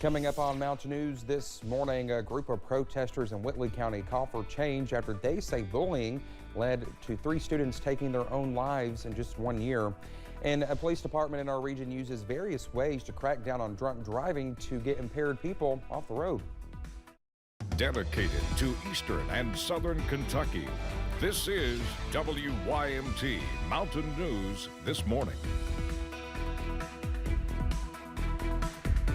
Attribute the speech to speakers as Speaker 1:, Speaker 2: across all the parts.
Speaker 1: Coming up on Mountain News this morning, a group of protesters in Whitley County call for change after they say bullying led to 3 students taking their own lives in just 1 year. And a police department in our region uses various ways to crack down on drunk driving to get impaired people off the road.
Speaker 2: Dedicated to Eastern and Southern Kentucky, this is WYMT Mountain News this morning.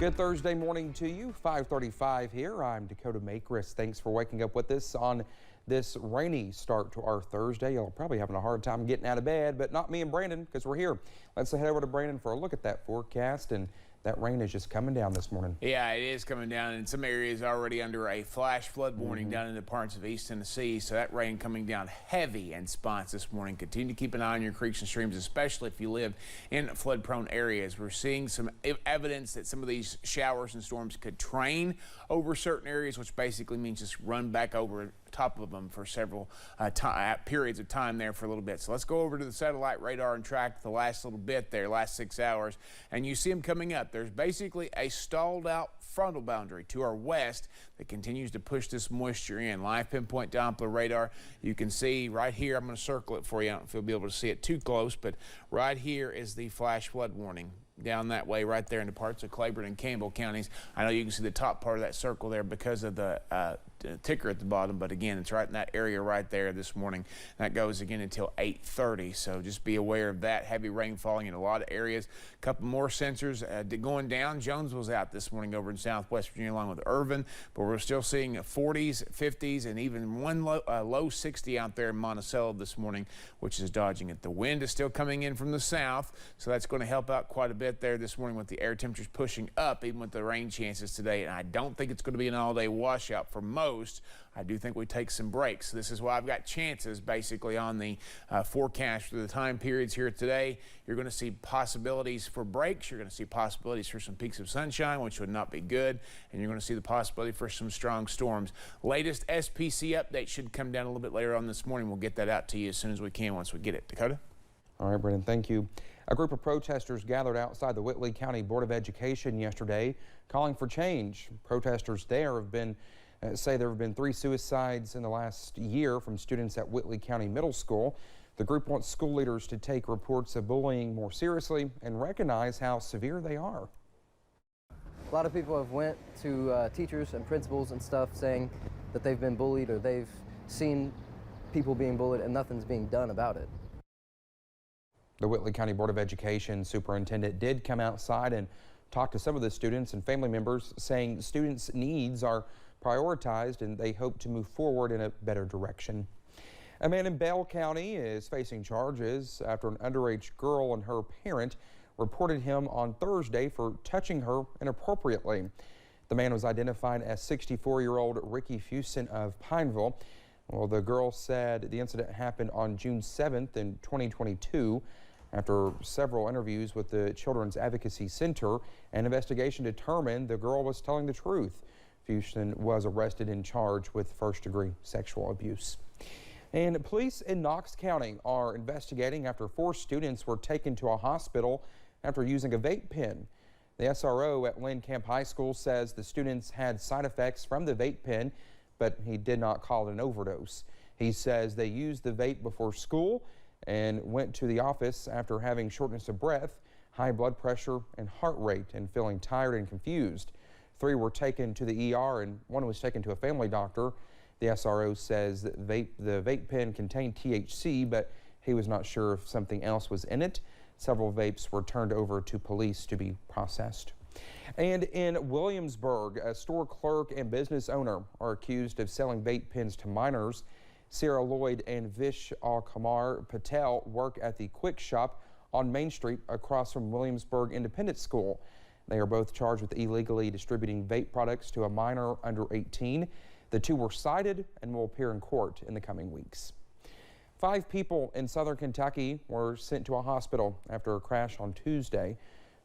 Speaker 1: Good Thursday morning to you, 5:35 here. I'm Dakota Makris. Thanks for waking up with us on this rainy start to our Thursday. You'll probably having a hard time getting out of bed, but not me and Brandon because we're here. Let's head over to Brandon for a look at that forecast, and that rain is just coming down this morning.
Speaker 3: Yeah, it is coming down, and some areas already under a flash flood warning down in the parts of East Tennessee. So that rain coming down heavy in spots this morning. Continue to keep an eye on your creeks and streams, especially if you live in flood-prone areas. We're seeing some evidence that some of these showers and storms could train over certain areas, which basically means just run back over top of them for several periods of time there for a little bit. So let's go over to the satellite radar and track the last little bit there, last 6 hours, and you see them coming up. There's basically a stalled out frontal boundary to our west that continues to push this moisture in. Live pinpoint Doppler radar, you can see right here. I'm going to circle it for you. I don't know if you'll be able to see it too close, but right here is the flash flood warning down that way right there in the parts of Claiborne and Campbell counties. I know you can see the top part of that circle there because of the ticker at the bottom, but again, it's right in that area right there this morning. That goes again until 8:30, so just be aware of that. Heavy rain falling in a lot of areas. A couple more sensors going down. Jonesville's out this morning over in southwest Virginia along with Irvin, but we're still seeing 40s, 50s, and even one low 60 out there in Monticello this morning, which is dodging it. The wind is still coming in from the south, so that's going to help out quite a bit there this morning with the air temperatures pushing up, even with the rain chances today. And I don't think it's going to be an all-day washout for most. I do think we take some breaks. This is why I've got chances basically on the forecast for the time periods here today. You're going to see possibilities for breaks. You're going to see possibilities for some peaks of sunshine, which would not be good. And you're going to see the possibility for some strong storms. Latest SPC update should come down a little bit later on this morning. We'll get that out to you as soon as we can once we get it. Dakota?
Speaker 1: All right, Brendan, thank you. A group of protesters gathered outside the Whitley County Board of Education yesterday calling for change. Protesters there have been say there have been 3 suicides in the last year from students at Whitley County Middle School. The group wants school leaders to take reports of bullying more seriously and recognize how severe they are.
Speaker 4: A lot of people have went to teachers and principals and stuff saying that they've been bullied or they've seen people being bullied and nothing's being done about it.
Speaker 1: The Whitley County Board of Education superintendent did come outside and talk to some of the students and family members, saying students' needs are prioritized and they hope to move forward in a better direction. A man in Bell County is facing charges after an underage girl and her parent reported him on Thursday for touching her inappropriately. The man was identified as 64-year-old Ricky Fuson of Pineville. Well, the girl said the incident happened on June 7th in 2022. After several interviews with the Children's Advocacy Center, an investigation determined the girl was telling the truth. Fuson was arrested and charged with first-degree sexual abuse. And police in Knox County are investigating after 4 students were taken to a hospital after using a vape pen. The SRO at Lynn Camp High School says the students had side effects from the vape pen, but he did not call it an overdose. He says they used the vape before school and went to the office after having shortness of breath, high blood pressure, and heart rate, and feeling tired and confused. 3 were taken to the ER and 1 was taken to a family doctor. The SRO says that the vape pen contained THC, but he was not sure if something else was in it. Several vapes were turned over to police to be processed. And in Williamsburg, a store clerk and business owner are accused of selling vape pens to minors. Sarah Lloyd and Vishal Kumar Patel work at the Quick Shop on Main Street across from Williamsburg Independent School. They are both charged with illegally distributing vape products to a minor under 18. The 2 were cited and will appear in court in the coming weeks. 5 people in southern Kentucky were sent to a hospital after a crash on Tuesday.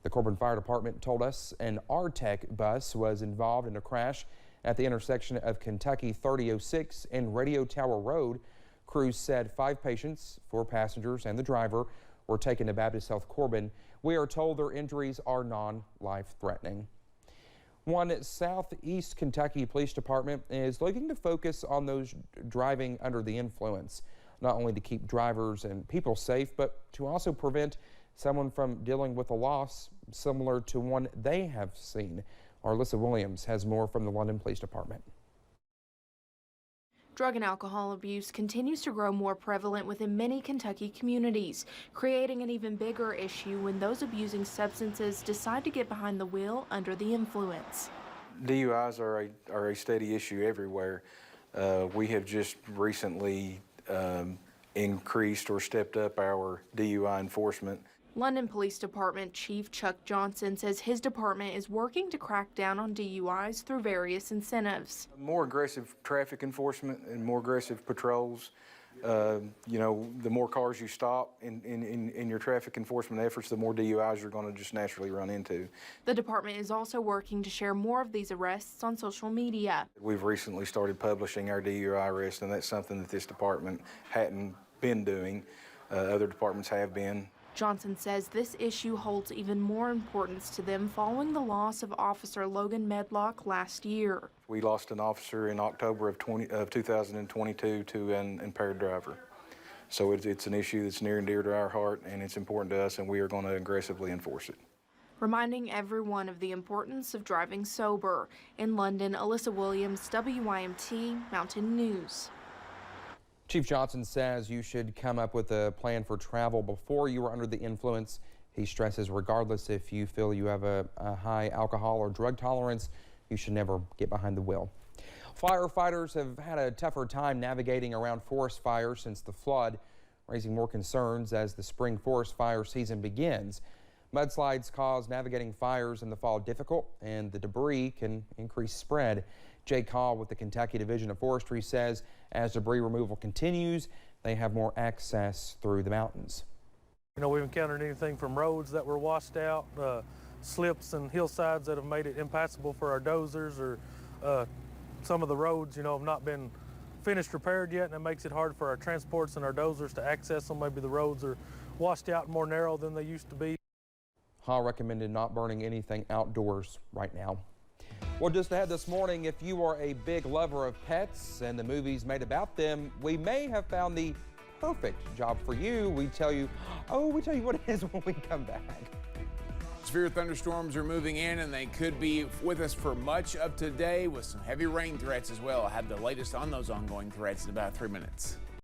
Speaker 1: The Corbin Fire Department told us an RTEC bus was involved in a crash at the intersection of Kentucky 3006 and Radio Tower Road. Crews said 5 patients, 4 passengers, and the driver were taken to Baptist Health Corbin. We are told their injuries are non-life threatening. One Southeast Kentucky Police Department is looking to focus on those driving under the influence, not only to keep drivers and people safe, but to also prevent someone from dealing with a loss similar to one they have seen. Alyssa Williams has more from the London Police Department.
Speaker 5: Drug and alcohol abuse continues to grow more prevalent within many Kentucky communities, creating an even bigger issue when those abusing substances decide to get behind the wheel under the influence.
Speaker 6: DUIs are a steady issue everywhere. We have just recently increased or stepped up our DUI enforcement.
Speaker 5: London Police Department Chief Chuck Johnson says his department is working to crack down on DUIs through various incentives.
Speaker 6: More aggressive traffic enforcement and more aggressive patrols. You know, the more cars you stop in your traffic enforcement efforts, the more DUIs you're going to just naturally run into.
Speaker 5: The department is also working to share more of these arrests on social media.
Speaker 6: We've recently started publishing our DUI arrests, and that's something that this department hadn't been doing. Other departments have been.
Speaker 5: Johnson says this issue holds even more importance to them following the loss of Officer Logan Medlock last year.
Speaker 6: We lost an officer in October of 2022 to an impaired driver. So it's an issue that's near and dear to our heart, and it's important to us, and we are going to aggressively enforce it.
Speaker 5: Reminding everyone of the importance of driving sober. In London, Alyssa Williams, WYMT Mountain News.
Speaker 1: Chief Johnson says you should come up with a plan for travel before you are under the influence. He stresses regardless if you feel you have a high alcohol or drug tolerance, you should never get behind the wheel. Firefighters have had a tougher time navigating around forest fires since the flood, raising more concerns as the spring forest fire season begins. Mudslides cause navigating fires in the fall difficult, and the debris can increase spread. Jay Call with the Kentucky Division of Forestry says as debris removal continues, they have more access through the mountains.
Speaker 7: You know, we've encountered anything from roads that were washed out, slips and hillsides that have made it impassable for our dozers, or some of the roads, you know, have not been finished repaired yet, and it makes it hard for our transports and our dozers to access them. Maybe the roads are washed out and more narrow than they used to be.
Speaker 1: Hall recommended not burning anything outdoors right now. Well, just ahead this morning, if you are a big lover of pets and the movies made about them, we may have found the perfect job for you. We tell you what it is when we come back.
Speaker 3: Severe thunderstorms are moving in, and they could be with us for much of today with some heavy rain threats as well. I have the latest on those ongoing threats in about 3 minutes.